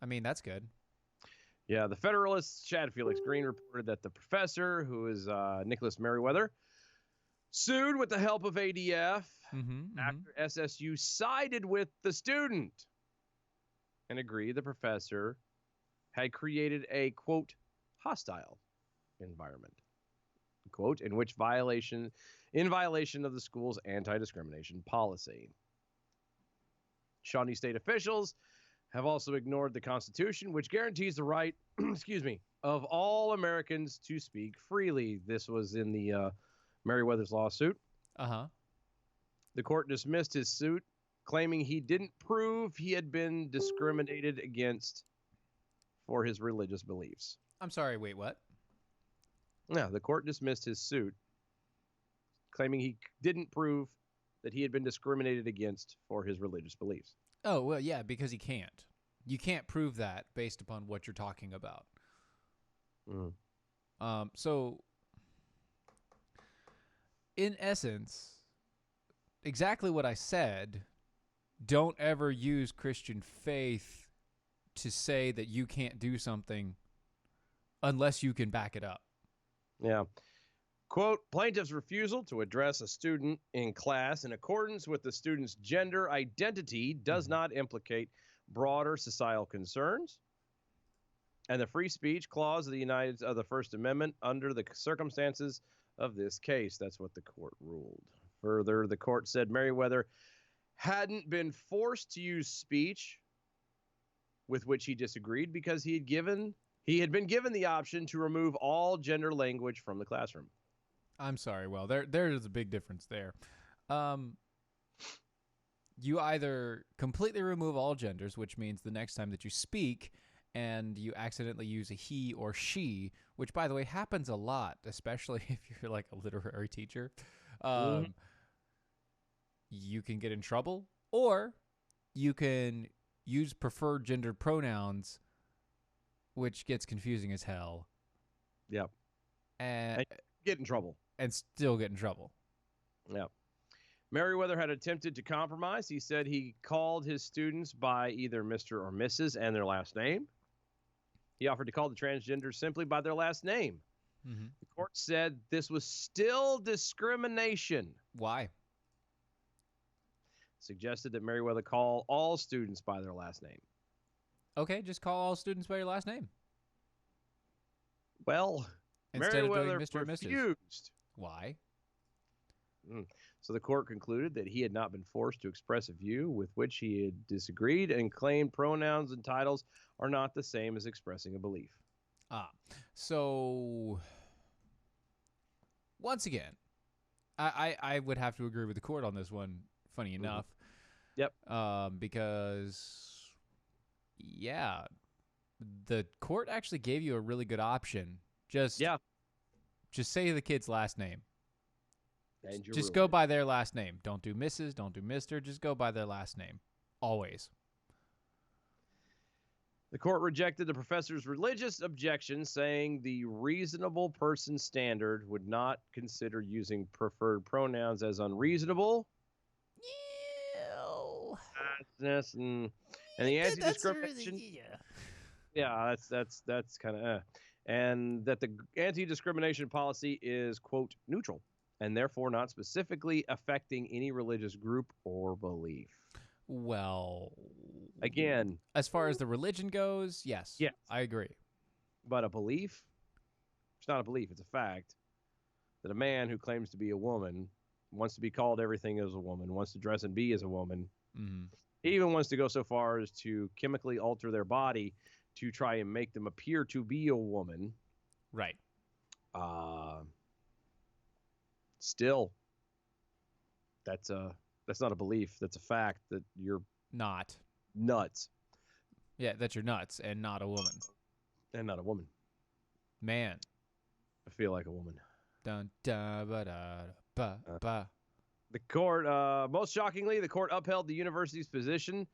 I mean, that's good. Yeah, the Federalist, Chad Felix Green, reported that the professor, who is Nicholas Merriweather, sued with the help of ADF after SSU sided with the student and agreed the professor had created a, quote, hostile environment, quote, in violation of the school's anti-discrimination policy. Shawnee state officials have also ignored the Constitution, which guarantees the right, excuse me, of all Americans to speak freely. This was in the Merriweather's lawsuit. Uh-huh. The court dismissed his suit, claiming he didn't prove he had been discriminated against for his religious beliefs. I'm sorry, wait, what? Yeah, the court dismissed his suit, claiming he didn't prove that he had been discriminated against for his religious beliefs. Oh, well, yeah, because he can't. You can't prove that based upon what you're talking about. So, in essence, exactly what I said, don't ever use Christian faith to say that you can't do something unless you can back it up. Yeah. Quote, plaintiff's refusal to address a student in class in accordance with the student's gender identity does not implicate broader societal concerns. And the free speech clause of the First Amendment under the circumstances of this case. That's what the court ruled. Further, the court said Merriweather hadn't been forced to use speech with which he disagreed because he had been given the option to remove all gender language from the classroom. I'm sorry. Well, there's a big difference there. You either completely remove all genders, which means the next time that you speak and you accidentally use a he or she, which, by the way, happens a lot, especially if you're like a literary teacher, you can get in trouble, or you can use preferred gendered pronouns, which gets confusing as hell. Yep. And get in trouble. And still get in trouble. Yeah. Merriweather had attempted to compromise. He said he called his students by either Mr. or Mrs. and their last name. He offered to call the transgenders simply by their last name. The court said this was still discrimination. Why? Suggested that Merriweather call all students by their last name. Okay, just call all students by your last name. Well, instead Merriweather of doing Mr. refused. or Mrs. Why? So the court concluded that he had not been forced to express a view with which he had disagreed and claimed pronouns and titles are not the same as expressing a belief. So once again, I would have to agree with the court on this one, funny enough. Yep. Because, yeah, the court actually gave you a really good option. Just say the kid's last name. Just go by their last name. Don't do Mrs., don't do Mr., just go by their last name. Always. The court rejected the professor's religious objection, saying the reasonable person standard would not consider using preferred pronouns as unreasonable. And the anti-discrimination. Yeah, that's kind of and that the anti-discrimination policy is, quote, neutral and therefore not specifically affecting any religious group or belief. Well, again, as far as the religion goes, yes, I agree. But a belief, it's not a belief, it's a fact that a man who claims to be a woman wants to be called everything as a woman, wants to dress and be as a woman. He even wants to go so far as to chemically alter their body to try and make them appear to be a woman. Right. Still, that's not a belief. That's a fact that you're not nuts. Yeah, that you're nuts and not a woman. And not a woman. Man. I feel like a woman. Dun, da, ba, da, ba, ba. The court, most shockingly, the court upheld the university's position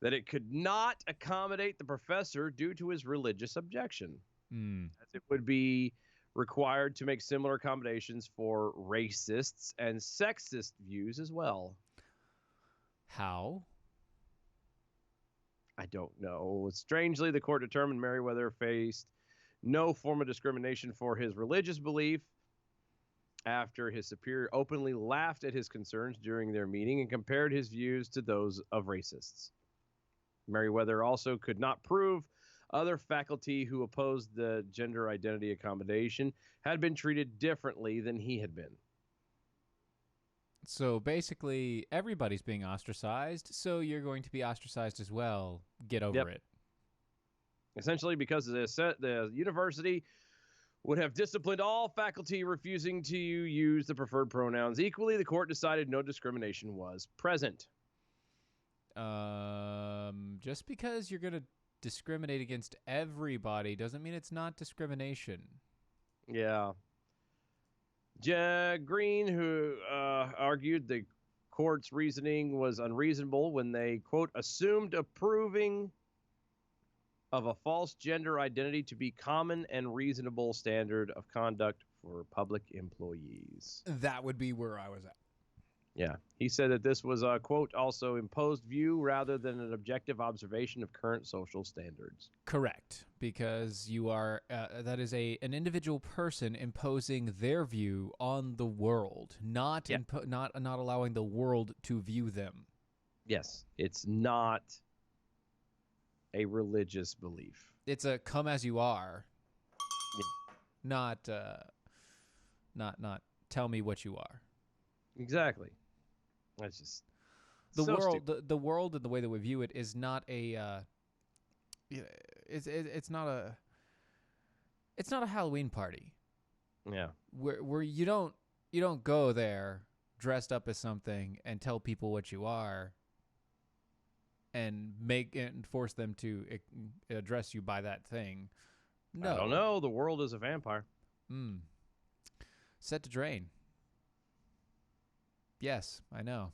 that it could not accommodate the professor due to his religious objection. As it would be required to make similar accommodations for racists and sexist views as well. How? I don't know. Strangely, the court determined Merriweather faced no form of discrimination for his religious belief after his superior openly laughed at his concerns during their meeting and compared his views to those of racists. Merriweather also could not prove other faculty who opposed the gender identity accommodation had been treated differently than he had been. So basically, everybody's being ostracized, so you're going to be ostracized as well. Get over it. Essentially, because the university would have disciplined all faculty refusing to use the preferred pronouns equally, the court decided no discrimination was present. Just because you're going to discriminate against everybody doesn't mean it's not discrimination. Yeah. Green, who argued the court's reasoning was unreasonable when they, quote, assumed approving of a false gender identity to be common and reasonable standard of conduct for public employees. That would be where I was at. Yeah. He said that this was a, quote, also imposed view rather than an objective observation of current social standards. Correct, because you are that is an individual person imposing their view on the world, not allowing the world to view them. Yes, it's not a religious belief. It's a come as you are. Yeah. Not tell me what you are. Exactly. That's just the world. The world and the way that we view it is not a. It's not a Halloween party. Yeah. Where you don't go there dressed up as something and tell people what you are. And force them to address you by that thing. No. I don't know. The world is a vampire. Set to drain. Yes, I know.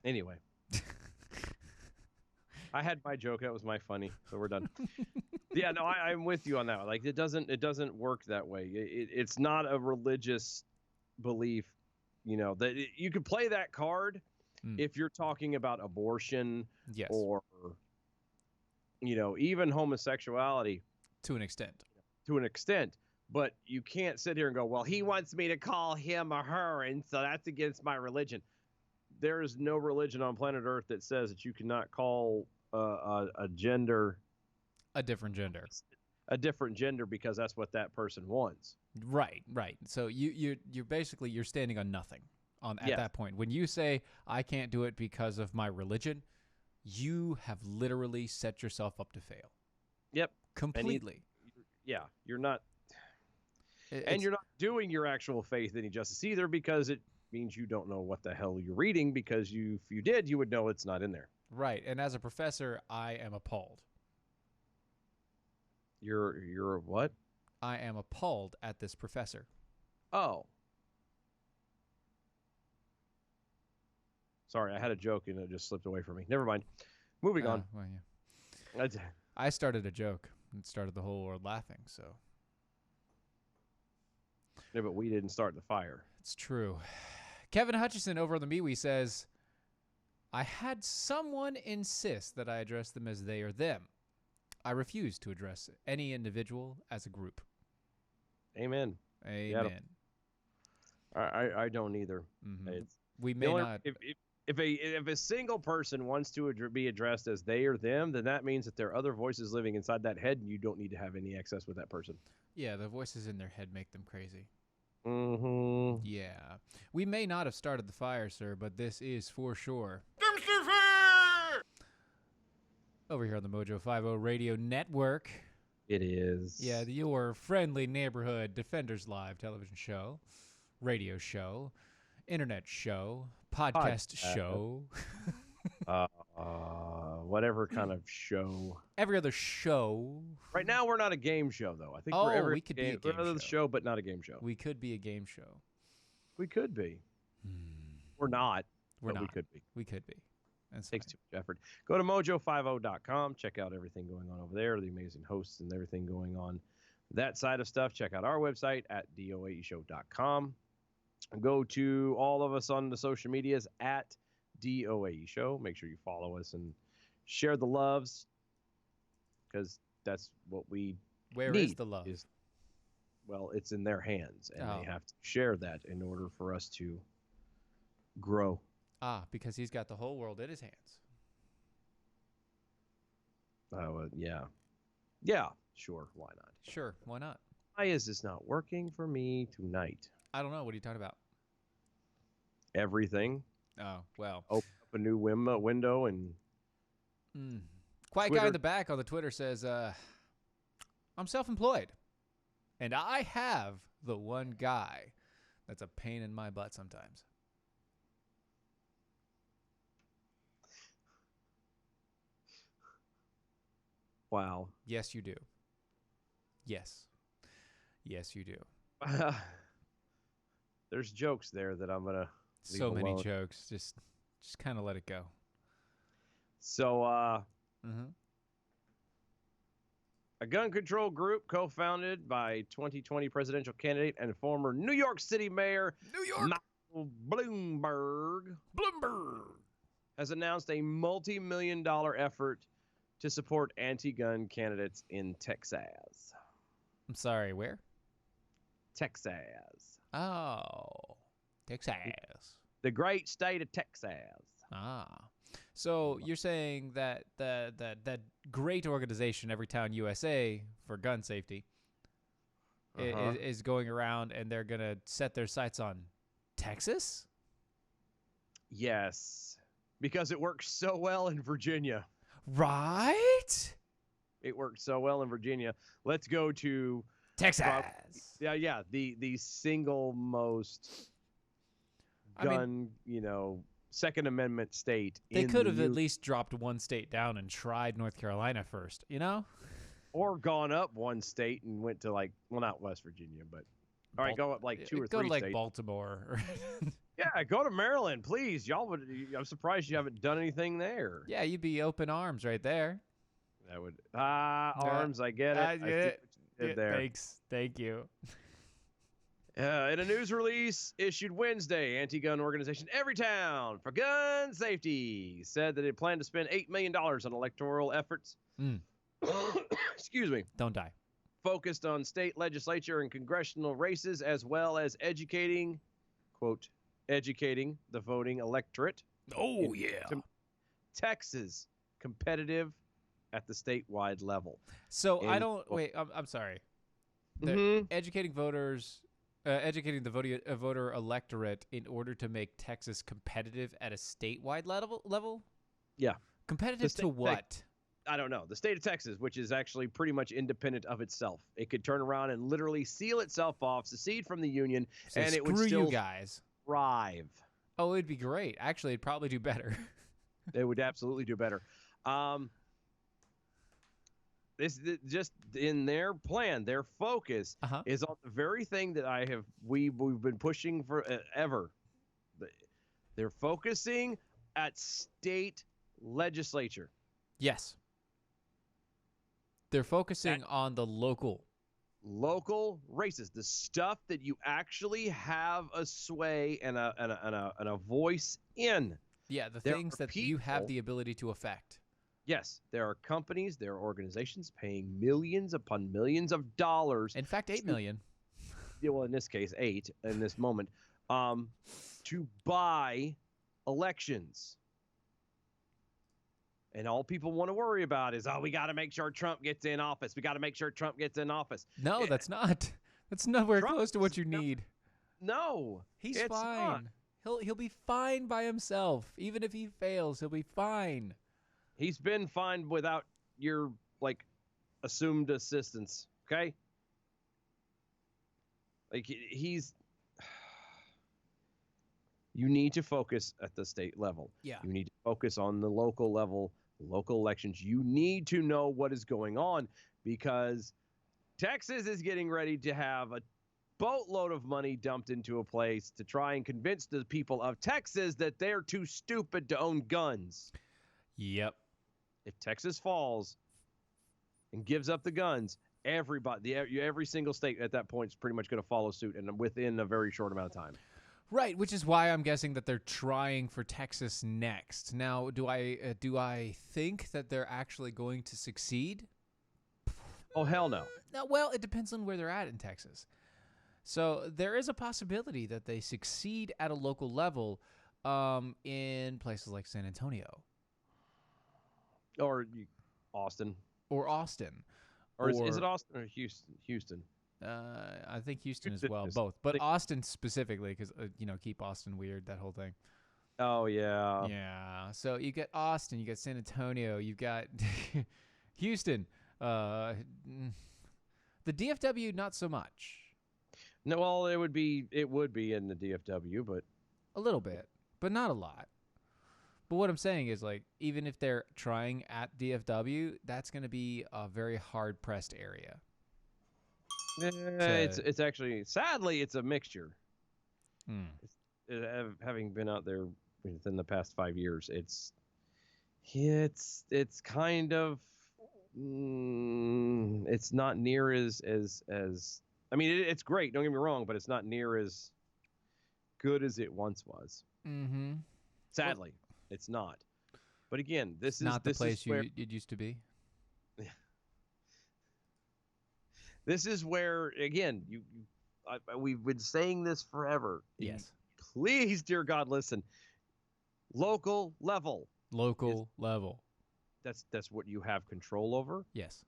Anyway. I had my joke. That was my funny. So we're done. Yeah, no, I'm with you on that. Like it doesn't work that way. It's not a religious belief, that you could play that card if you're talking about abortion, yes, or even homosexuality to an extent. But you can't sit here and go, well, he wants me to call him or her, and so that's against my religion. There is no religion on planet Earth that says that you cannot call a gender a different gender because that's what that person wants. Right. So you're basically standing on nothing at that point. When you say I can't do it because of my religion, you have literally set yourself up to fail. Yep. Completely. You're not. And you're not doing your actual faith any justice either, because it means you don't know what the hell you're reading, because if you did, you would know it's not in there. Right. And as a professor, I am appalled. You're what? I am appalled at this professor. Oh. Sorry, I had a joke and it just slipped away from me. Never mind. Moving on. Well, yeah. I started a joke and started the whole world laughing, so. Yeah, but we didn't start the fire. It's true. Kevin Hutchison over on the MeWe says, I had someone insist that I address them as they or them. I refuse to address any individual as a group. Amen. Amen. I don't either. Mm-hmm. We may not. If a single person wants to be addressed as they or them, then that means that there are other voices living inside that head, and you don't need to have any access with that person. Yeah, the voices in their head make them crazy. Mm-hmm. Yeah. We may not have started the fire, sir, but this is for sure. Dumpster fire! Over here on the Mojo 50 Radio Network. It is. Yeah, your friendly neighborhood Defenders Live television show, radio show, internet show, podcast show. Whatever kind of show. Every other show. Right now, we're not a game show, though. I think we could be a game show, but not a game show. We could be a game show. We could be. We're not. We're not. We could be. We could be. It takes too much effort. Go to mojo50.com. Check out everything going on over there, the amazing hosts and everything going on that side of stuff. Check out our website at doaeshow.com. Go to all of us on the social medias at DOAE Show. Make sure you follow us and share the loves, because that's what we Where need. is the love? Well, it's in their hands, and Oh. they have to share that in order for us to grow. Because he's got the whole world in his hands. Yeah. Yeah, sure. Why not? Sure, why not? Why is this not working for me tonight? I don't know. What are you talking about? Everything. Oh, well. Open up a new window and Quiet Twitter. guy in the back on the Twitter says, I'm self-employed, and I have the one guy that's a pain in my butt sometimes. wow. Yes, you do. Yes. Yes, you do. There's jokes there that I'm gonna leave So many alone. jokes. Just kind of let it go. So, Mm-hmm. a gun control group co-founded by 2020 presidential candidate and former New York City Mayor New York. Michael Bloomberg has announced a multi-million-dollar effort to support anti-gun candidates in Texas. I'm sorry, where? Texas. Oh, Texas. The great state of Texas. So you're saying that that great organization, Everytown USA for gun safety, is going around and they're gonna set their sights on Texas? Yes, because it works so well in Virginia. Right? It worked so well in Virginia. Let's go to Texas. the single most gun, Second Amendment state. They could have at least dropped one state down and tried North Carolina first, or gone up one state and went to not West Virginia, but all right, go up two or go three to states. Baltimore. Yeah, go to Maryland, please. I'm surprised you haven't done anything there. Yeah, you'd be open arms right there. That would arms. I get it. I see what you did there. Thanks. Thank you. In a news release issued Wednesday, anti-gun organization Everytown for Gun Safety said that it planned to spend $8 million on electoral efforts. Excuse me. Don't die. Focused on state legislature and congressional races, as well as educating the voting electorate. Oh, yeah. Texas competitive at the statewide level. So wait, I'm sorry. Educating voters, educating the voter electorate in order to make Texas competitive at a statewide level? Yeah. Competitive to what? I don't know. The state of Texas, which is actually pretty much independent of itself. It could turn around and literally seal itself off, secede from the union, and it would still you guys. thrive. Oh, it'd be great. Actually, it'd probably do better. They would absolutely do better. This just in their plan, their focus is on the very thing that we've been pushing for ever. They're focusing at state legislature. Yes. They're focusing on the local races, the stuff that you actually have a sway and a voice in. Yeah, the things that you have the ability to affect. Yes, there are companies, there are organizations paying millions upon millions of dollars. In fact, 8 million. Well, in this case, 8 in this moment, to buy elections. And all people want to worry about is, we got to make sure Trump gets in office. We got to make sure Trump gets in office. No, that's not. That's nowhere close to what you need. No, he's fine. Not. He'll be fine by himself. Even if he fails, he'll be fine. He's been fine without your assumed assistance. Okay. He's. You need to focus at the state level. Yeah. You need to focus on the local level, local elections. You need to know what is going on, because Texas is getting ready to have a boatload of money dumped into a place to try and convince the people of Texas that they're too stupid to own guns. Yep. If Texas falls and gives up the guns, every single state at that point is pretty much going to follow suit, and within a very short amount of time. Right, which is why I'm guessing that they're trying for Texas next. Now, do I think that they're actually going to succeed? Oh, hell no. No, well, it depends on where they're at in Texas. So there is a possibility that they succeed at a local level in places like San Antonio. Or Austin. Or Austin. Or is it Austin or Houston? I think Houston as well, both. But Austin specifically because, keep Austin weird, that whole thing. Oh, yeah. Yeah. So you get Austin, you got San Antonio, you've got Houston. The DFW, not so much. No, well, it would be in the DFW, but a little bit, but not a lot. But what I'm saying is, like, even if they're trying at DFW, that's going to be a very hard-pressed area. It's actually, sadly, it's a mixture. Having been out there within the past 5 years, it's kind of it's not near as I mean, it's great. Don't get me wrong, but it's not near as good as it once was. Mm-hmm. Sadly, it's not. But again, this is not the place it used to be. This is where, again, we've been saying this forever. Yes. Please, dear God, listen. Local level. That's what you have control over. Yes.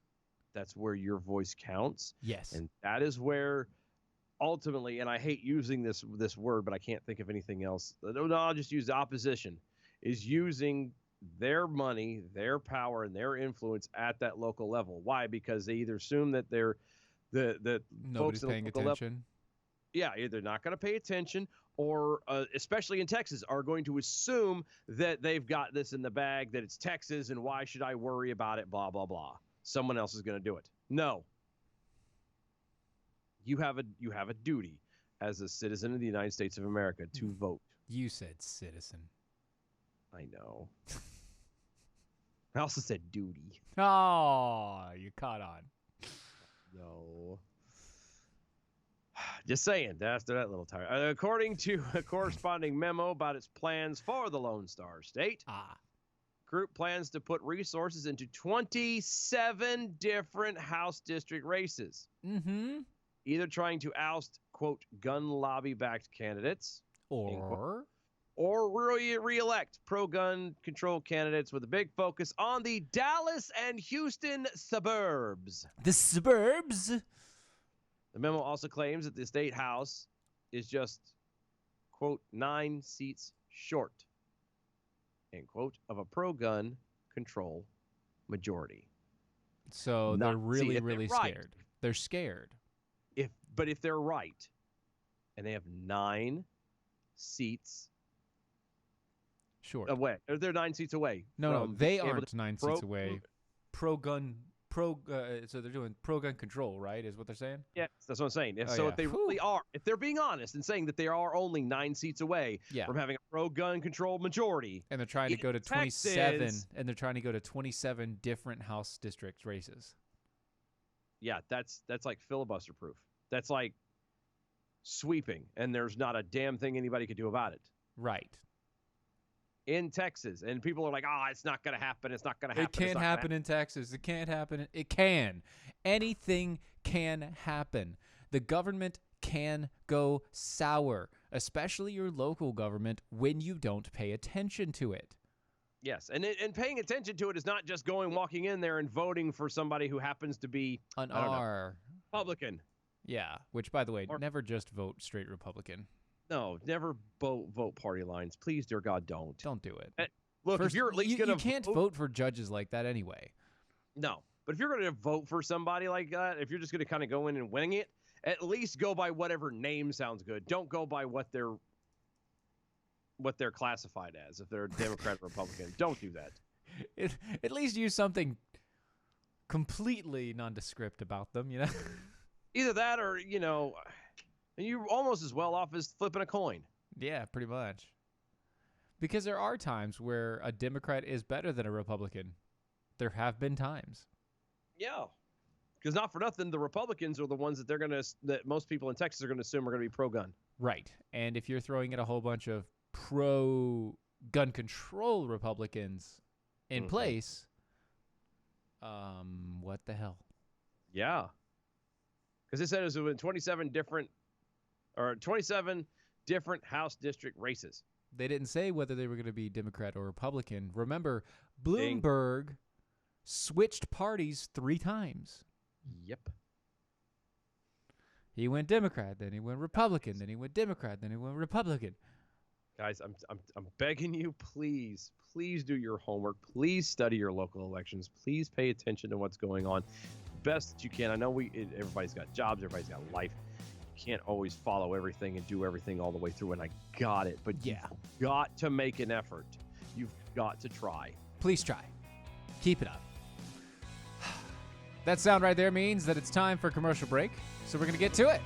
That's where your voice counts. Yes. And that is where ultimately, and I hate using this word, but I can't think of anything else. No, I'll just use the opposition, is using their money, their power, and their influence at that local level. Why? Because they either assume that they're the nobody's folks paying attention. Either not going to pay attention, or especially in Texas, are going to assume that they've got this in the bag, that it's Texas, and why should I worry about it, blah, blah, blah. Someone else is going to do it. No. You have a duty as a citizen of the United States of America to vote. You said citizen. I know. I also said duty. Oh, you caught on. No. Just saying. After that little tire. According to a corresponding memo about its plans for the Lone Star State, group plans to put resources into 27 different House district races. Mm-hmm. Either trying to oust, quote, gun lobby-backed candidates, or re-elect pro-gun control candidates with a big focus on the Dallas and Houston suburbs. The suburbs? The memo also claims that the state house is just, quote, 9 seats short, end quote, of a pro-gun control majority. So they're really scared. They're scared. But if they're right, and they have 9 seats short away, or they're 9 seats away. No, they aren't 9 seats away. So they're doing pro-gun control, right? Is what they're saying? Yeah, that's what I'm saying. If they really are, if they're being honest and saying that they are only 9 seats away from having a pro-gun control majority, and they're trying to go to 27, and they're trying to go to 27 different House district races. Yeah, that's like filibuster proof. That's like sweeping, and there's not a damn thing anybody could do about it. Right. In Texas, and people are like, it's not going to happen. It's not going to happen. It can't happen in Texas. It can't happen. It can. Anything can happen. The government can go sour, especially your local government, when you don't pay attention to it. Yes, and paying attention to it is not just walking in there and voting for somebody who happens to be an Republican. Yeah, which, by the way, never just vote straight Republican. No, never vote party lines. Please, dear God, don't. Don't do it. Look, if you're at least going to you can't vote for judges like that anyway. No, but if you're going to vote for somebody like that, if you're just going to kind of go in and wing it, at least go by whatever name sounds good. Don't go by what they're classified as, if they're a Democrat or Republican. Don't do that. At least use something completely nondescript about them, you know? Either that or, you're almost as well off as flipping a coin. Yeah, pretty much. Because there are times where a Democrat is better than a Republican. There have been times. Yeah. Because not for nothing, the Republicans are the ones that most people in Texas are going to assume are going to be pro-gun. Right. And if you're throwing in a whole bunch of pro-gun control Republicans in place, what the hell? Yeah. Because it said it was 27 different House district races. They didn't say whether they were going to be Democrat or Republican. Remember, Bloomberg switched parties 3 times. Yep. He went Democrat, then he went Republican, then he went Democrat, then he went Republican. Guys, I'm begging you, please do your homework. Please study your local elections. Please pay attention to what's going on best that you can. I know everybody's got jobs, everybody's got life. You can't always follow everything and do everything all the way through, and I got it. But you've got to make an effort. You've got to try. Please try. Keep it up. That sound right there means that it's time for a commercial break, so we're going to get to it.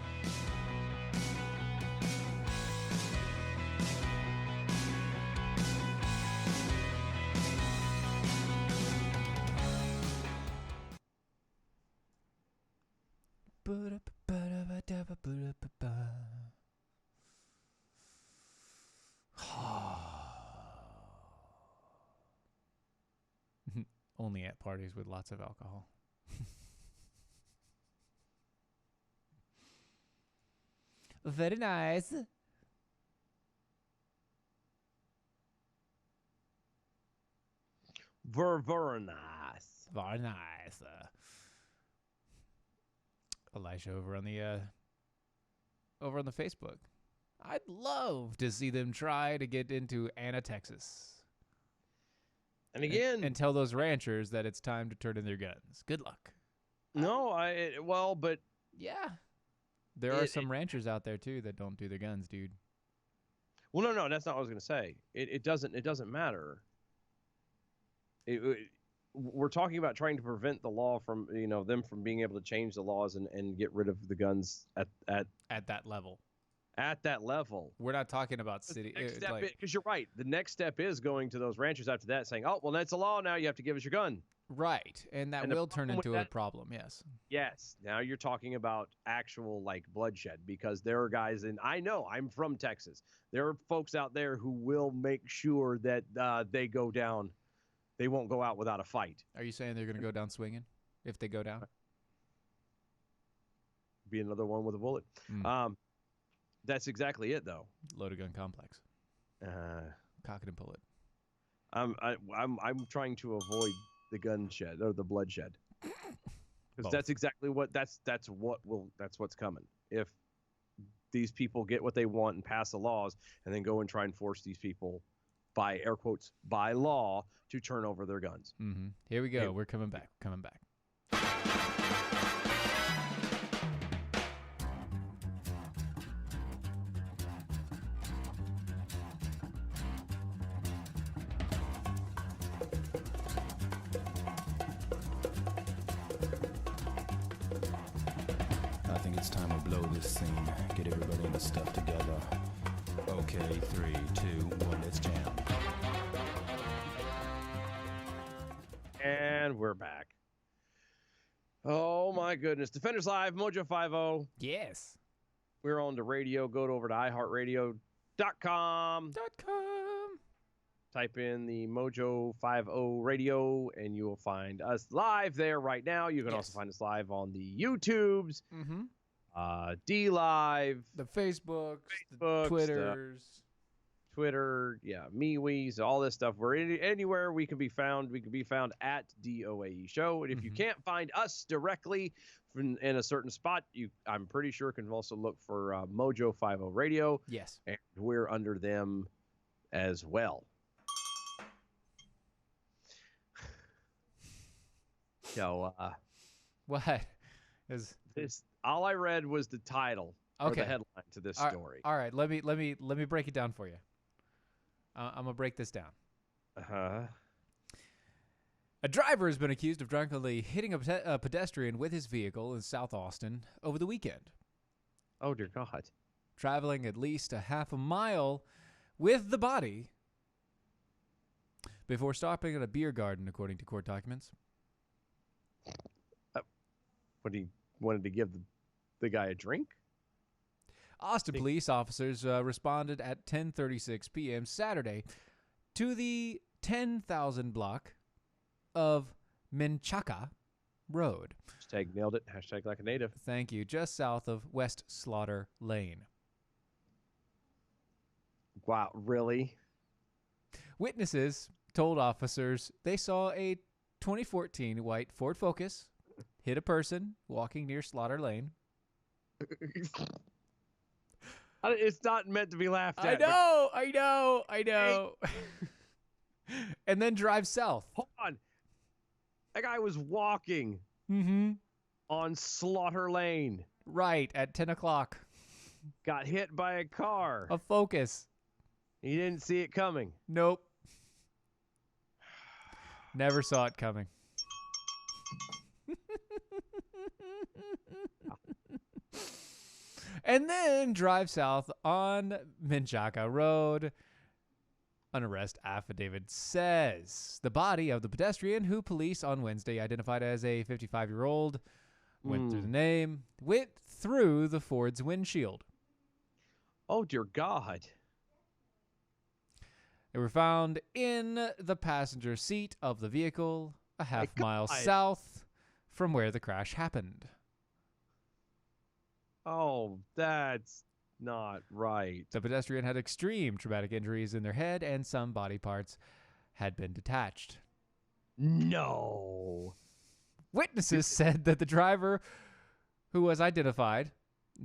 Only at parties with lots of alcohol. Very nice. Very nice. Very nice. Elijah over on the Facebook. I'd love to see them try to get into Anna, Texas. And again, and tell those ranchers that it's time to turn in their guns. Good luck. No, but yeah, there are some ranchers out there too that don't do their guns, dude. Well, no, that's not what I was gonna say. It doesn't matter. We're talking about trying to prevent the law from them from being able to change the laws and get rid of the guns at that level. At that level, we're not talking about city. Because you're right. The next step is going to those ranchers after that, saying, "Oh, well, that's a law now. You have to give us your gun." Right, and that will turn into a problem. Yes. Yes. Now you're talking about actual bloodshed, because there are guys, and I know I'm from Texas. There are folks out there who will make sure that they go down. They won't go out without a fight. Are you saying they're going to go down swinging if they go down? Be another one with a bullet. That's exactly it, though. Loaded gun complex. Cock it and pull it. I'm trying to avoid the gun shed or the bloodshed, because that's exactly that's what's coming. If these people get what they want and pass the laws, and then go and try and force these people, by air quotes, by law, to turn over their guns. Mm-hmm. Here we go. We're coming back. Coming back. I think it's time to blow this scene. Get everybody in the stuff together. Okay, 3, 2, 1, let's jam. And we're back. Oh my goodness. Defenders Live, Mojo 50. Yes. We're on the radio. Go over to iHeartRadio.com. Type in the Mojo 50 radio, and you will find us live there right now. You can also find us live on the YouTubes, D Live, the Facebooks, the Twitters. Twitter, MeWe's, all this stuff. We're anywhere we can be found. We can be found at DOAE Show. And if you can't find us directly in a certain spot, I'm pretty sure can also look for Mojo 50 Radio. Yes. And we're under them as well. So, what? All I read was the title or the headline to this story. All right, let me break it down for you. I'm gonna break this down. A driver has been accused of drunkenly hitting a pedestrian with his vehicle in South Austin over the weekend. Oh dear God! Traveling at least a half a mile with the body before stopping at a beer garden, according to court documents. What, he wanted to give the guy a drink? Austin police officers responded at 10:36 p.m. Saturday to the 10,000 block of Menchaca Road. Hashtag nailed it. Hashtag like a native. Thank you. Just south of West Slaughter Lane. Wow, really? Witnesses told officers they saw a 2014 white Ford Focus hit a person walking near Slaughter Lane. It's not meant to be laughed at. I know. And then drive south. Hold on. That guy was walking on Slaughter Lane. Right, at 10 o'clock. Got hit by a car. A Focus. He didn't see it coming. Nope. Never saw it coming. And then drive south on Menchaca Road. An arrest affidavit says the body of the pedestrian, who police on Wednesday identified as a 55-year-old, went through the Ford's windshield. Oh, dear God. They were found in the passenger seat of the vehicle, a half-mile south from where the crash happened. Oh, that's not right. The pedestrian had extreme traumatic injuries in their head, and some body parts had been detached. No. Witnesses said that the driver, who was identified,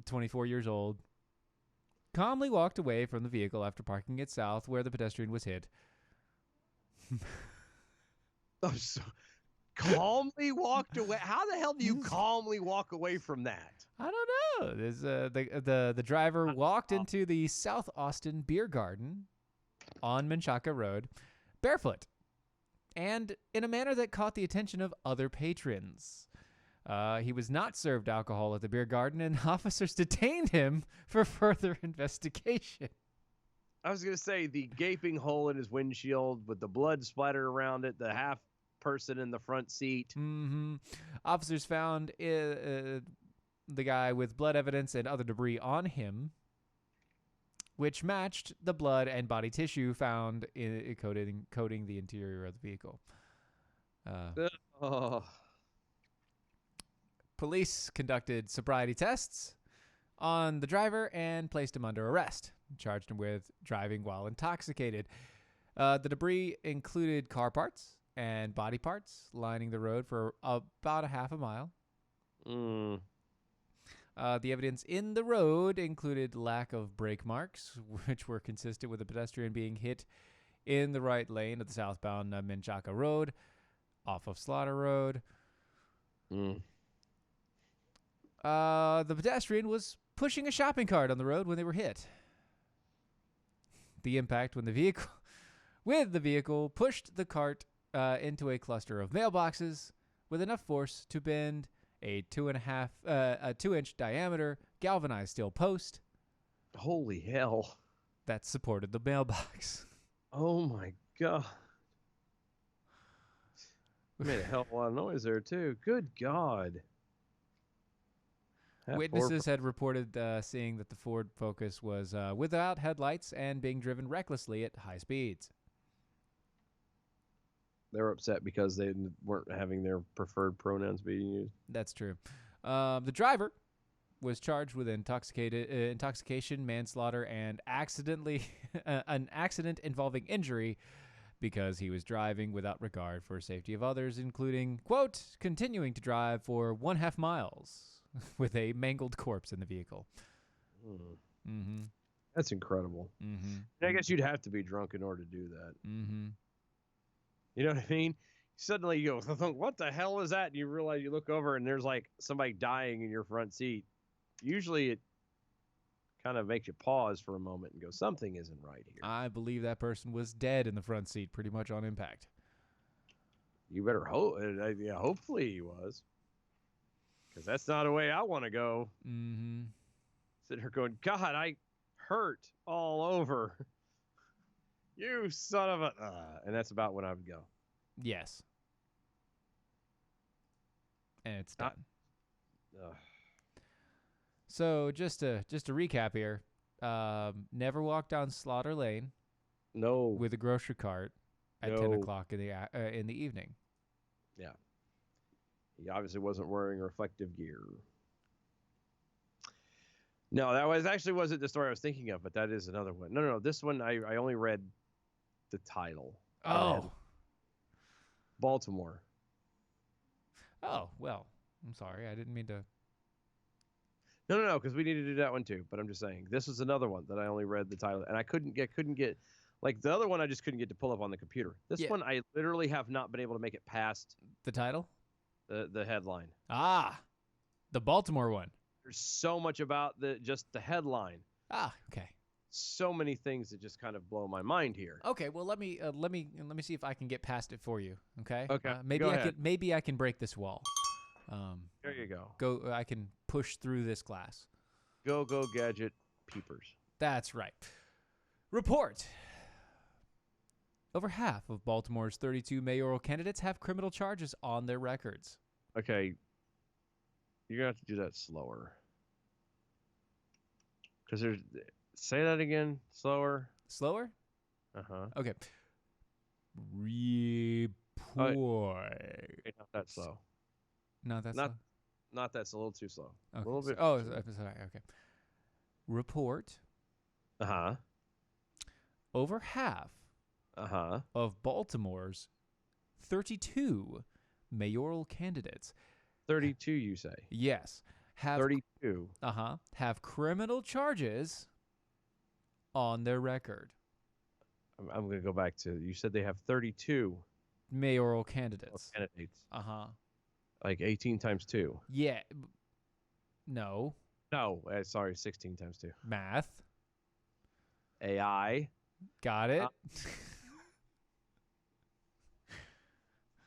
24 years old, calmly walked away from the vehicle after parking it south where the pedestrian was hit. Oh, so calmly walked away. How the hell do you calmly walk away from that? I don't know. There's the driver walked into the South Austin Beer Garden on Menchaca Road barefoot and in a manner that caught the attention of other patrons. He was not served alcohol at the beer garden, and officers detained him for further investigation. I was going to say the gaping hole in his windshield with the blood splattered around it, the half person in the front seat. Officers found the guy with blood evidence and other debris on him, which matched the blood and body tissue found coating the interior of the vehicle. Police conducted sobriety tests on the driver and placed him under arrest, charged him with driving while intoxicated. The debris included car parts and body parts lining the road for about a half a mile. The evidence in the road included lack of brake marks, which were consistent with the pedestrian being hit in the right lane of the southbound Menchaca Road off of Slaughter Road. The pedestrian was pushing a shopping cart on the road when they were hit. The impact with the vehicle pushed the cart into a cluster of mailboxes with enough force to bend a 2-inch diameter galvanized steel post. Holy hell. That supported the mailbox. Oh my God. Made a hell of a lot of noise there too. Good God. Witnesses had reported seeing that the Ford Focus was without headlights and being driven recklessly at high speeds. They're upset because they weren't having their preferred pronouns being used. That's true. The driver was charged with intoxication, manslaughter, and an accident involving injury because he was driving without regard for safety of others, including, quote, continuing to drive for 1/2 miles with a mangled corpse in the vehicle. That's incredible. I guess you'd have to be drunk in order to do that. You know what I mean? Suddenly you go, what the hell is that? And you realize, you look over and there's like somebody dying in your front seat. Usually it kind of makes you pause for a moment and go, something isn't right here. I believe that person was dead in the front seat pretty much on impact. You better hope. Yeah, hopefully he was. Because that's not a way I want to go. Sitting here going, God, I hurt all over. You son of a... and that's about when I would go. Yes. And it's done. So just to recap here, never walk down Slaughter Lane No. with a grocery cart at 10 No. o'clock in the evening. Yeah. He obviously wasn't wearing reflective gear. No, that wasn't the story I was thinking of, but that is another one. No. This one I only read the title. Oh. Baltimore. Oh, well, I'm sorry. I didn't mean to. No, because we need to do that one too. But I'm just saying, this was another one that I only read the title, and I couldn't get like the other one. I just couldn't get to pull up on the computer. This one I literally have not been able to make it past The title? the headline. Ah, the Baltimore one. There's so much about just the headline. Ah, okay. So many things that just kind of blow my mind here. Okay, well let me see if I can get past it for you. Okay. Okay, Maybe I can break this wall. There you go. I can push through this glass. Go gadget peepers. That's right. Report. Over half of Baltimore's 32 mayoral candidates have criminal charges on their records. Okay. You're going to have to do that slower. Because say that again, slower. Slower? Uh-huh. Okay. Report. Okay, not that slow. No, that's Not that's a little too slow. okay. A little bit. Sorry. Okay. Report. Uh-huh. Over half Uh-huh. of Baltimore's 32 mayoral candidates. 32, you say? Yes. Have 32. have criminal charges on their record. I'm going to go back to, you said they have 32 Mayoral candidates. candidates. Like 18 times 2. Yeah. No. No, sorry, 16 times 2. Math. AI. Got it.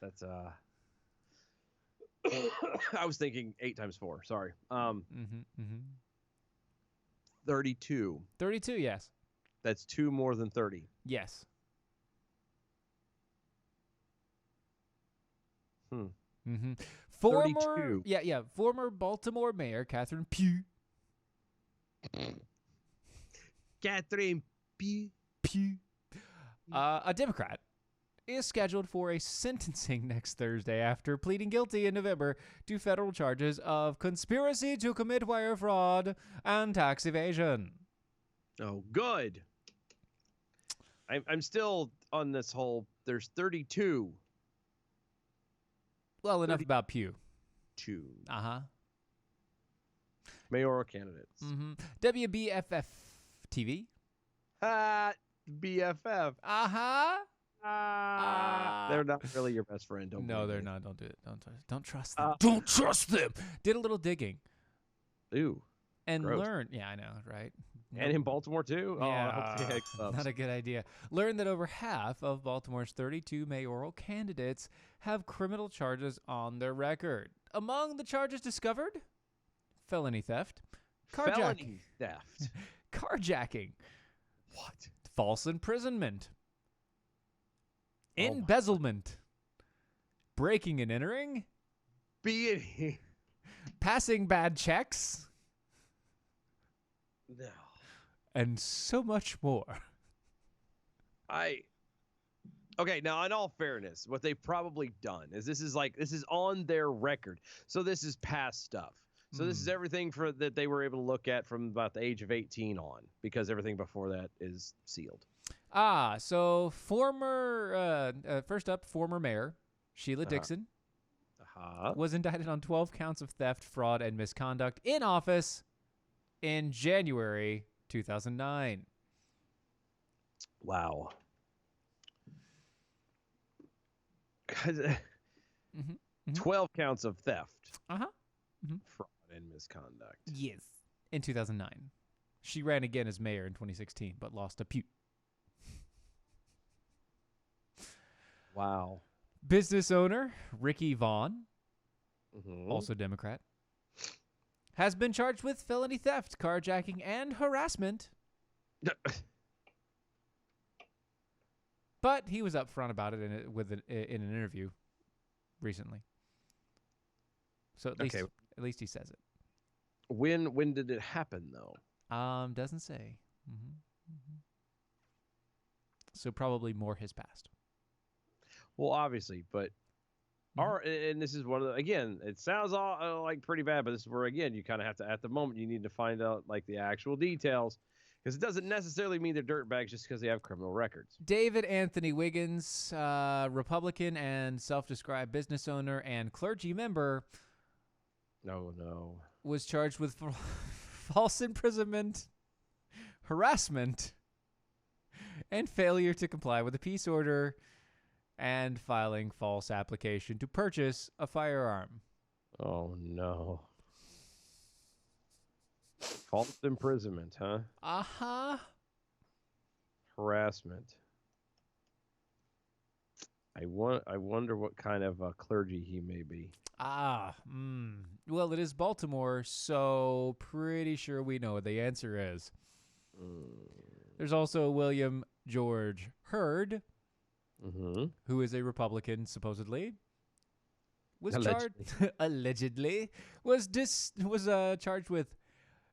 That's I was thinking 8 times 4. Sorry. 32. 32, yes. That's 2 more than 30. Yes. Former 32. Former Baltimore Mayor Catherine Pugh. Catherine Pugh. A Democrat, is scheduled for a sentencing next Thursday after pleading guilty in November to federal charges of conspiracy to commit wire fraud and tax evasion. Oh, good. I'm still on this whole. There's 32. Well, enough about Pugh. 2 mayoral candidates. WBFF TV. BFF. They're not really your best friend. No, they're not. Don't do it. Don't trust them. Don't trust them. Did a little digging. Ooh. And gross. learn. Yeah, I know, right? And in Baltimore too. Yeah, not a good idea. Learn that over half of Baltimore's 32 mayoral candidates have criminal charges on their record. Among the charges discovered, felony theft, Felony theft. carjacking, What? false imprisonment, embezzlement, breaking and entering, passing bad checks, No. and so much more. Okay, now in all fairness, what they've probably done is this is on their record. So this is past stuff. So this is everything that they were able to look at from about the age of 18 on, because everything before that is sealed. So first up, former mayor Sheila Dixon was indicted on 12 counts of theft, fraud, and misconduct in office in January 2009. Wow. 12 counts of theft, fraud, and misconduct. Yes. In 2009. She ran again as mayor in 2016, but lost to Pugh. Wow. Business owner Ricky Vaughn, Mm-hmm. also Democrat, has been charged with felony theft, carjacking, and harassment. But he was upfront about it in an interview recently. So at least he says it. When did it happen though? Doesn't say. So probably more has passed. Well, obviously, but and this is one of the, again, it sounds all like pretty bad, but this is where again you kind of have to, at the moment, you need to find out like the actual details, because it doesn't necessarily mean they're dirtbags just because they have criminal records. David Anthony Wiggins, Republican and self-described business owner and clergy member, No. was charged with false imprisonment, harassment, and failure to comply with a peace order, and filing false application to purchase a firearm. Oh no. False imprisonment, huh? Uh-huh. Harassment. I wonder what kind of clergy he may be. Well, it is Baltimore, so pretty sure we know what the answer is. There's also William George Hurd, who is a Republican, supposedly. Was allegedly charged with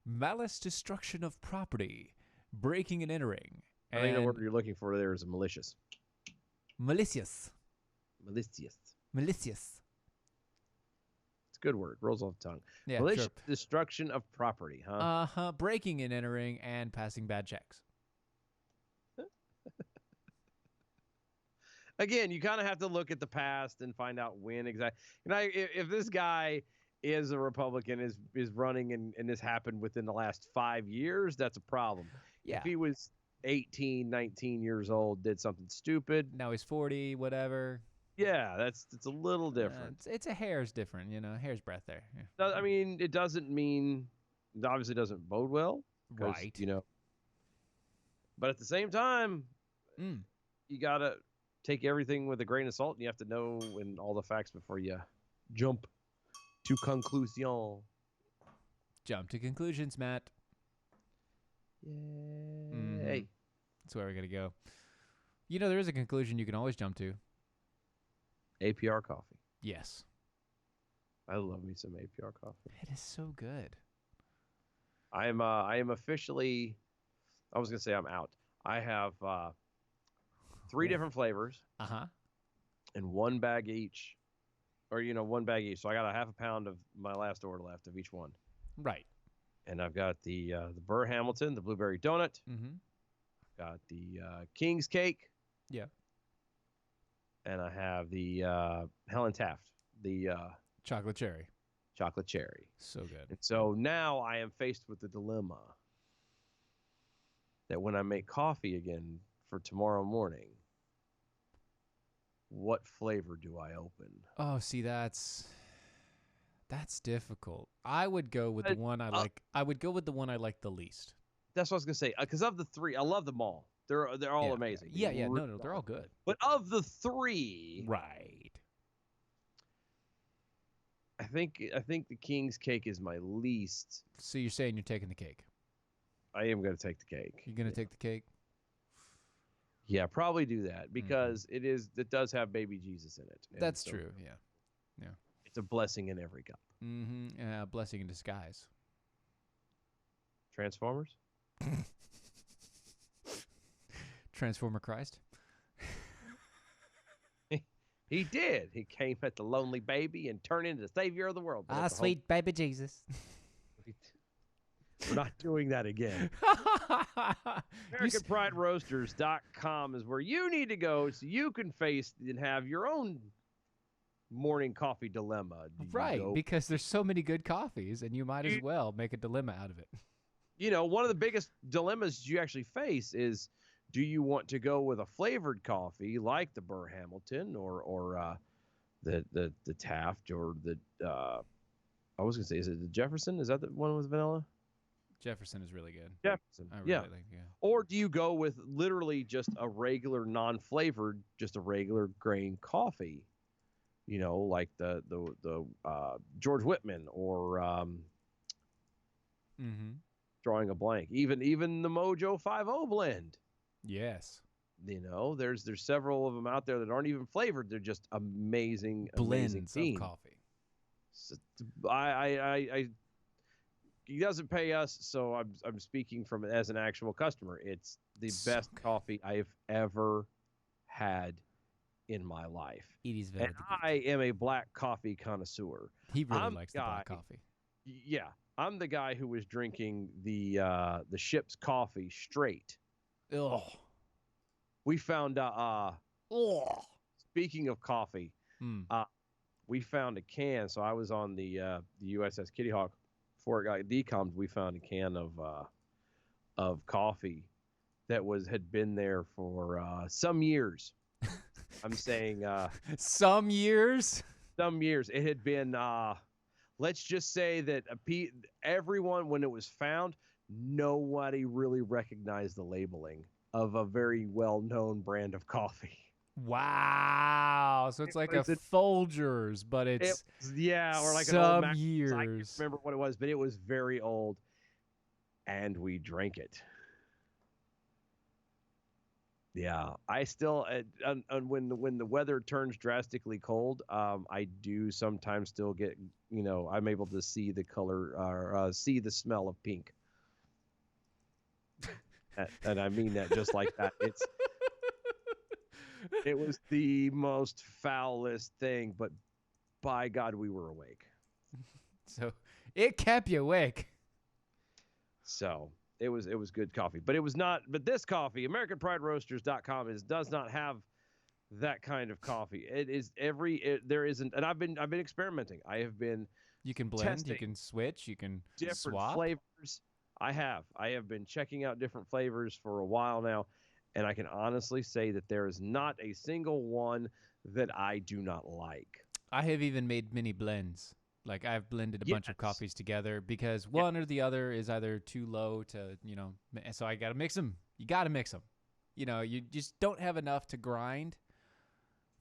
malice destruction of property, breaking and entering. I think the word you're looking for there is malicious. Malicious. It's a good word. Rolls off the tongue. Yeah, malicious sure. destruction of property, huh? Breaking and entering and passing bad checks. Again, you kind of have to look at the past and find out when exactly. If this guy is a Republican, is running, and this happened within the last 5 years, that's a problem. Yeah. If he was 18, 19 years old, did something stupid. Now he's 40, whatever. Yeah, it's a little different. It's a hair's different, hair's breadth there. Yeah. I mean, it doesn't mean, it obviously doesn't bode well. Right. But at the same time, you got to take everything with a grain of salt, and you have to know all the facts before you jump to conclusion. Jump to conclusions, Matt. Yay. That's where we're going to go. There is a conclusion you can always jump to. APR coffee. Yes. I love me some APR coffee. It is so good. I am officially, I was going to say I'm out. I have 3 different flavors. And 1 bag each. Or, 1 bag each. So I got a half a pound of my last order left of each one. Right. And I've got the Burr Hamilton, the blueberry donut. I've got the King's cake. Yeah. And I have the Helen Taft, the chocolate cherry. Chocolate cherry. So good. And so now I am faced with the dilemma that when I make coffee again for tomorrow morning, what flavor do I open? Oh, see, that's difficult. I would go with the one I like. I would go with the one I like the least. That's what I was gonna say. Because of the 3, I love them all. They're all amazing. Yeah. No, they're all good. But of the 3, right? I think the King's cake is my least. So you're saying you're taking the cake? I am gonna take the cake. You're gonna take the cake? Yeah, probably do that because it does have baby Jesus in it. That's true. Yeah. It's a blessing in every cup. Blessing in disguise. Transformers. Transformer Christ. He did. He came at the lonely baby and turned into the savior of the world. Sweet baby Jesus. We're not doing that again. AmericanPrideRoasters.com is where you need to go so you can face and have your own morning coffee dilemma. Right, because there's so many good coffees, and you might as well make a dilemma out of it. One of the biggest dilemmas you actually face is, do you want to go with a flavored coffee like the Burr Hamilton or the Taft or the I was gonna say, is it the Jefferson? Is that the one with vanilla? Jefferson is really good. Jefferson, I really like, yeah. Or do you go with literally just a regular non-flavored, just a regular grain coffee? Like the George Whitman or drawing a blank. Even the Mojo 5-0 blend. Yes. There's several of them out there that aren't even flavored. They're just amazing blends of coffee. So he doesn't pay us, so I'm speaking from as an actual customer. It's the best coffee I've ever had in my life. It is very And good. I am a black coffee connoisseur. He really I'm likes the the black guy- coffee. Yeah, I'm the guy who was drinking the ship's coffee straight. Ugh. We found Ugh. speaking of coffee, Mm. we found a can. So I was on the USS Kitty Hawk before it got decommed. We found a can of coffee that had been there for some years. I'm saying Some years. some years. It had been let's just say that everyone, when it was found, nobody really recognized the labeling of a very well-known brand of coffee. Wow. So it's like a was a- Folgers, but it's Or like an old some Mac. I can't years. remember what it was, but it was very old, and we drank it. Yeah, I still when the weather turns drastically cold, I do sometimes still get, I'm able to see the color or see the smell of pink, and I mean that just like that. It was the most foulest thing, but by God, we were awake. So it kept you awake. So it was good coffee, but it was not. But this coffee, AmericanPrideRoasters.com does not have that kind of coffee. It is there isn't, and I've been experimenting. I have been You can blend, you testing can switch, you can different swap. flavors. I have been checking out different flavors for a while now, and I can honestly say that there is not a single one that I do not like. I have even made mini blends. Like I've blended a bunch of Yes. coffees together because one or the other is either too low to, so I got to mix them. You got to mix them. You just don't have enough to grind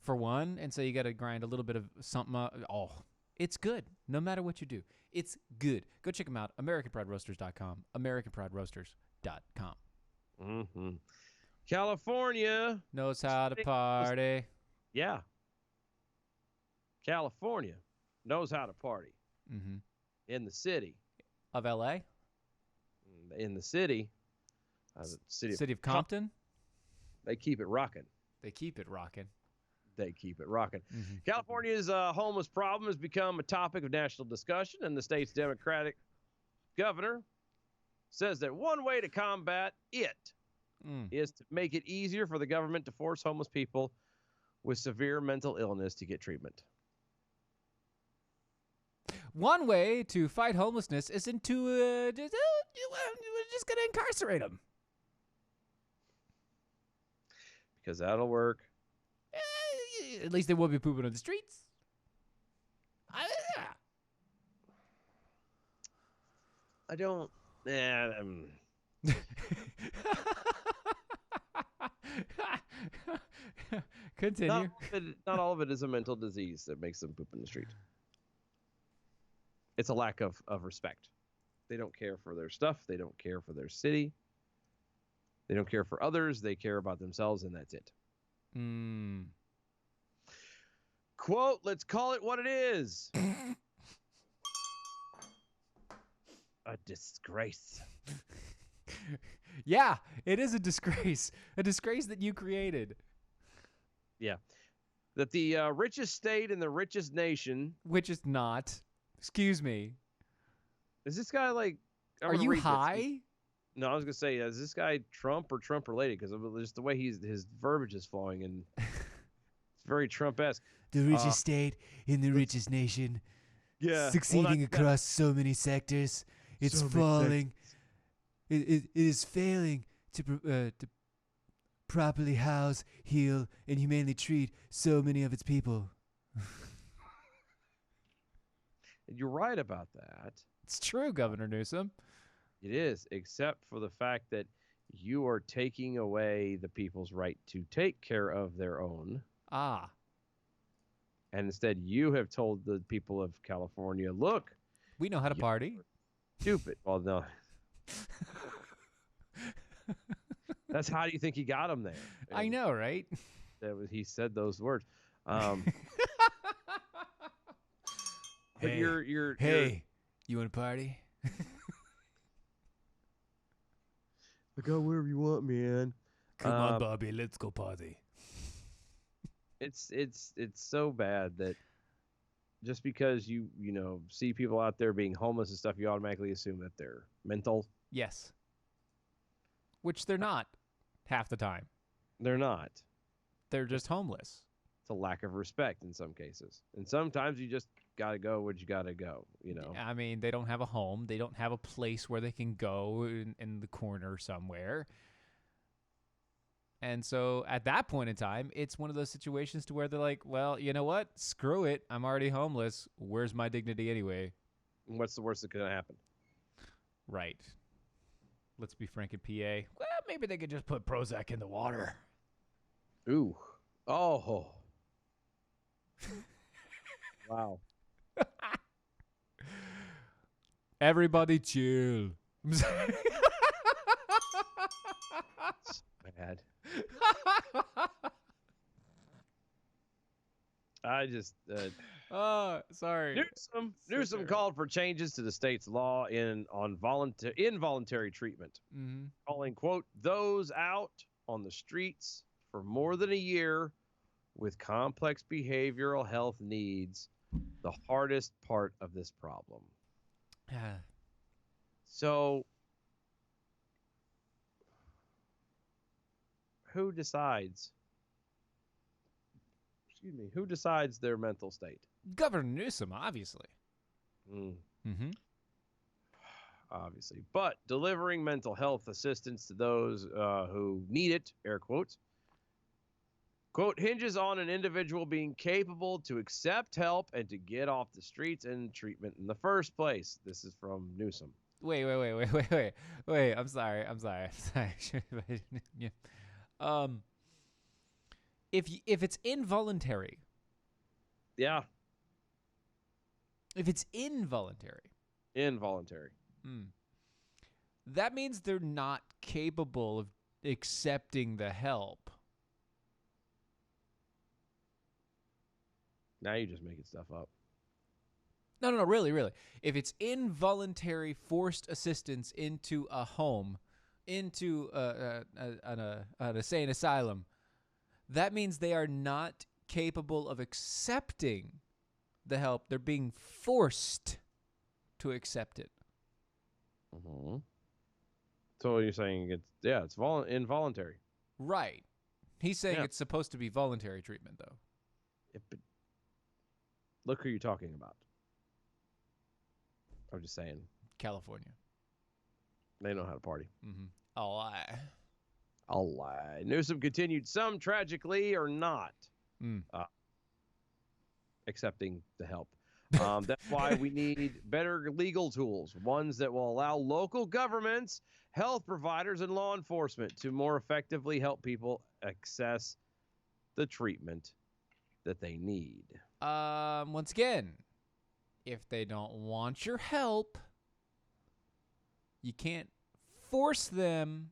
for one. And so you got to grind a little bit of something. Oh, it's good. No matter what you do, it's good. Go check them out. AmericanPrideRoasters.com. AmericanPrideRoasters.com. Mm-hmm. California. Knows how to party. Yeah. California knows how to party. Mm-hmm. In the city. Of L.A.? In the city. The City of Compton? They keep it rocking. They keep it rocking. They keep it rocking. Mm-hmm. California's homeless problem has become a topic of national discussion, and the state's Democratic governor says that one way to combat it is to make it easier for the government to force homeless people with severe mental illness to get treatment. One way to fight homelessness isn't to we're just going to incarcerate them. Because that'll work. At least they won't be pooping on the streets. I don't. Continue. Not all of it is a mental disease that makes them poop in the street. It's a lack of respect. They don't care for their stuff. They don't care for their city. They don't care for others. They care about themselves, and that's it. Quote, let's call it what it is. A disgrace. Yeah, it is a disgrace. A disgrace that you created. Yeah. That the richest state in the richest nation. Which is not. Excuse me. Is this guy like... Are you high? No, I was going to say, is this guy Trump or Trump related? Because just the way his verbiage is flowing, and it's very Trump-esque. The richest state in the richest nation. Yeah. Succeeding across so many sectors. It's falling. It is failing to properly house, heal, and humanely treat so many of its people. You're right about that. It's true, Governor Newsom. It is, except for the fact that you are taking away the people's right to take care of their own. Ah. And instead, you have told the people of California, look. We know how to party. Stupid. Well, no. That's how do you think he got them there? I know, right? He said those words. But Hey, you're hey, you want to party? go wherever you want, man. Come on, Bobby, let's go party. It's so bad that just because you see people out there being homeless and stuff, you automatically assume that they're mental. Yes. Which they're not half the time. They're not. They're just homeless. It's a lack of respect in some cases. And sometimes you just got to go where you got to go, I mean, they don't have a home. They don't have a place where they can go in the corner somewhere. And so at that point in time, it's one of those situations to where they're like, well, you know what? Screw it. I'm already homeless. Where's my dignity anyway? What's the worst that could happen? Right. Let's be frank in PA. Well, maybe they could just put Prozac in the water. Ooh. Oh. Wow. Everybody chill. Bad. I just Oh, sorry. Newsom called for changes to the state's law on involuntary treatment, calling, quote, those out on the streets for more than a year with complex behavioral health needs the hardest part of this problem. So who decides their mental state? Governor Newsom, obviously. Obviously. But delivering mental health assistance to those who need it, air quotes, quote, hinges on an individual being capable to accept help and to get off the streets and treatment in the first place. This is from Newsom. Wait. I'm sorry. If it's involuntary. Yeah. If it's involuntary. That means they're not capable of accepting the help. Now you're just making stuff up. No, really. If it's involuntary forced assistance into a home, into an insane asylum, that means they are not capable of accepting the help. They're being forced to accept it. So you're saying it's involuntary. Right. He's saying it's supposed to be voluntary treatment, though. But look who you're talking about. I'm just saying. California. They know how to party. I'll lie. Newsom continued, some tragically are not accepting the help. That's why we need better legal tools, ones that will allow local governments, health providers, and law enforcement to more effectively help people access the treatment that they need. Once again, if they don't want your help, you can't force them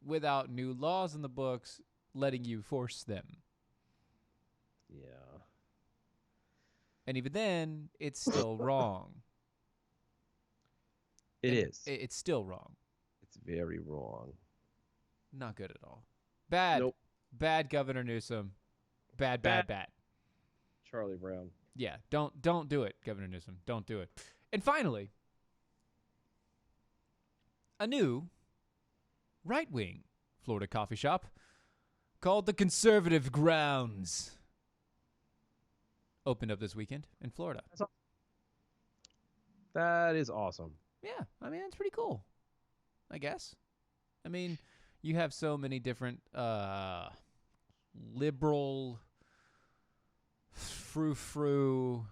without new laws in the books letting you force them. Yeah. And even then, it's still wrong. It's still wrong. It's very wrong. Not good at all. Bad. Nope. Bad Governor Newsom. Bad. Charlie Brown. Yeah, don't do it, Governor Newsom. Don't do it. And finally, a new right-wing Florida coffee shop called the Conservative Grounds opened up this weekend in Florida. That is awesome. Yeah, I mean, that's pretty cool, I guess. I mean, you have so many different liberal, frou-frou,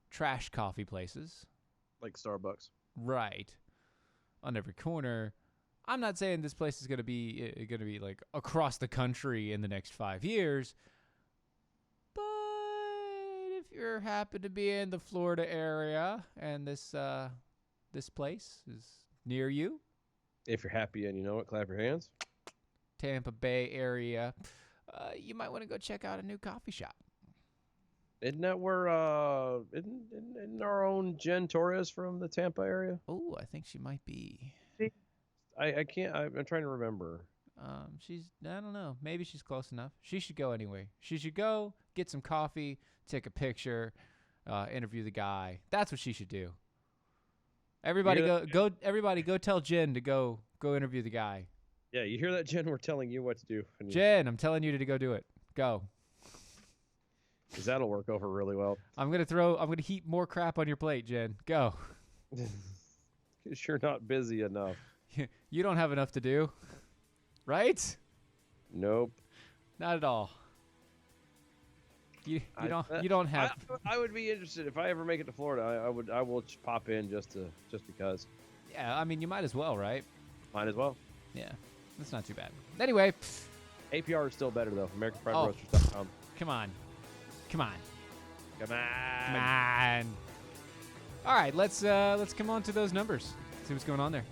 trash coffee places. Like Starbucks. Right. On every corner. I'm not saying this place is going to be like across the country in the next 5 years. But if you're happy to be in the Florida area and this place is near you, if you're happy and you know it, clap your hands. Tampa Bay area, you might want to go check out a new coffee shop. Isn't that where isn't our own Jen Torres from the Tampa area? Oh, I think she might be. I can't. I'm trying to remember. I don't know. Maybe she's close enough. She should go anyway. She should go get some coffee, take a picture, interview the guy. That's what she should do. Everybody go. Everybody go tell Jen to go interview the guy. Yeah, you hear that, Jen? We're telling you what to do. Jen, I'm telling you to go do it. Go. Because that'll work over really well. I'm gonna heap more crap on your plate, Jen. Go. Because you're not busy enough. You don't have enough to do, right? Nope. Not at all. You don't have. I would be interested if I ever make it to Florida. I will just pop in just because. Yeah, I mean you might as well, right? Might as well. Yeah, that's not too bad. Anyway, APR is still better though. AmericanPrideRoasters.com. Come on. Come on. All right, let's come on to those numbers. See what's going on there.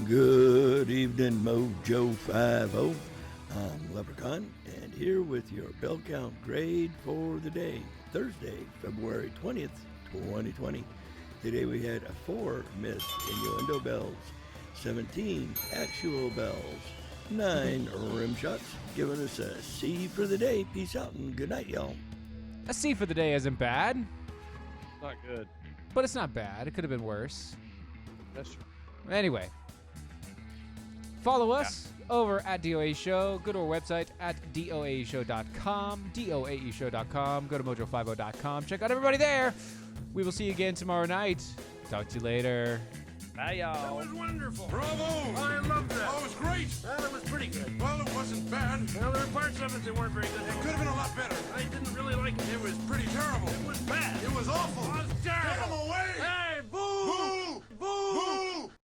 Good evening, Mojo 50. I'm Leprechaun, and here with your bell count grade for the day, Thursday, February 20th, 2020. Today we had 4 missed innuendo bells, 17 actual bells, 9 rim shots, giving us a C for the day. Peace out and good night, y'all. A C for the day isn't bad, Not good. but it's not bad. It could have been worse. That's true. Anyway, follow us over at DOA Show. Go to our website at doaeshow.com, doaeshow.com. Go to mojo50.com. Check out everybody there. We will see you again tomorrow night. Talk to you later. Bye, y'all. That was wonderful. Bravo! I loved that. Oh, it was great. Well, it was pretty good. Well, it wasn't bad. Well, there were parts of it that weren't very good. It could have been a lot better. I didn't really like it.